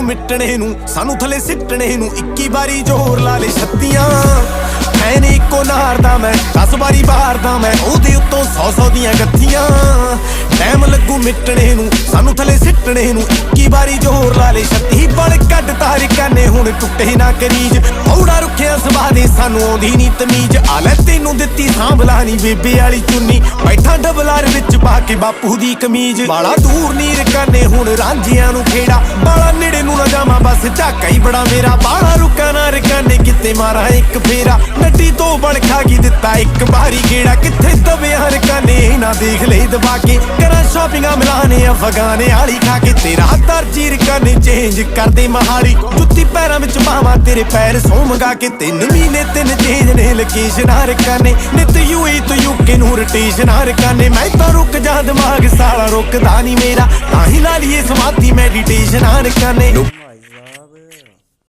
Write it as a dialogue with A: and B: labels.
A: ਮਿਟਣੇ ਨੂੰ ਸਾਨੂੰ ਥੱਲੇ ਸਿੱਟਣੇ ਨੂੰ 21 ਵਾਰੀ ਜ਼ੋਰ ਲਾ ਲੇ 36 ਐਨੇ ਇੱਕੋ ਨਾਰਦਾ ਮੈਂ 10 ਵਾਰੀ ਬਾਰਦਾ ਮੈਂ ਉਹਦੇ ਉੱਤੋਂ 100 ਦੀਆਂ ਗੱਥੀਆਂ ਟਾਈਮ ਲੱਗੂ ਮਿਟਣੇ ਨੂੰ ਸਾਨੂੰ ਥੱਲੇ ਸਿੱਟਣੇ ਨੂੰ 21 ਵਾਰੀ ਜ਼ੋਰ ਲਾ ਲੇ 36 ਬਲ ਕੱਢ ਤਾਰ ਕਾਨੇ ਹੁਣ ਟੁੱਟੇ ਨਾ ਕਰੀਜ ਔੜਾ ਰੁੱਖਿਆ ਸਵਾਹ ਦੇ ਸਾਨੂੰ ਆਉਂਦੀ ਨੀ ਤਮੀਜ਼ ਆ ਲੈ ਤੈਨੂੰ ਦਿੱਤੀ ਸਾਂਭਲਾ ਨੀ ਬੇਬੇ ਵਾਲੀ ਚੁੰਨੀ ਬੈਠਾ ਡਬਲਾਰ ਵਿੱਚ ਪਾ ਕੇ ਬਾਪੂ ਦੀ ਕਮੀਜ਼ ਬਾਲਾ ਦੂਰ ਨੀਰ ਕਾਨੇ ਹੁਣ ਰਾਂਝਿਆਂ ਨੂੰ ਖੇੜਾ ਬਾਲਾ ਨੇੜੇ ਨੂੰ ਨਾ ਜਾਵਾਂ ਬਸ ਝਾਕਾ ਹੀ ਬੜਾ ਮੇਰਾ ਬਾਲਾ ਰੁਕਾ ਨਾ ਰਕਾਨੇ ਕਿਤੇ ਮਾਰਾਂ ਇੱਕ ਫੇਰਾ ਨੱਡੀ ਤੋਂ ਬਣ ਖਾ ਗਈ ਦਿੱਤਾ ਇੱਕ ਵਾਰੀ ਗੇੜਾ ਕਿੱਥੇ ਦਬਿਆ ਰਕਾਨੇ ਨਾ ਦੇਖ ਲੈ ਦਬਾ ਕੇ ਕਰਾਂ ਸ਼ਾਪਿੰਗਾਂ ਮਿਲਾਨੇ ਅਫਗਾਨੇ ਵਾਲੀ ਖਾ ਕੇ ਤੇਰਾ ਦਰਜੀ ਰਕਾਨੇ ਚੇਂਜ ਕਰਦੇ ਮਹਾਲੀ ਜੁੱਤੀ ਪੈਰਾਂ ਵਿੱਚ ਮਾਵਾਂ ਤੇਰੇ ਪੈਰ ਸੌ ਮੰਗਾ ਕੇ 3 ਮਹੀਨੇ 3 ਚੇਂਜ ਨੇ ਲੋਕੇਸ਼ਨ ਰਕਾਨੇ ਨਿਤ ਯੂਈ ਤੋਂ ਯੂਕੇ ਨੂੰ ਰੋਟੇਸ਼ਨ ਰਕਾਨੇ ਮੈਂ ਤਾਂ ਰੁਕ ਜਾ ਦਿਮਾਗ ਸਾਲਾ ਰੁਕਦਾ ਨਹੀਂ ਮੇਰਾ ਤਾਂ ਹੀ ਲਾ ਲਈਏ ਸਮਾਧੀ ਮੈਡੀਟੇਸ਼ਨ ਰਕਾਨੇ
B: भाई साहब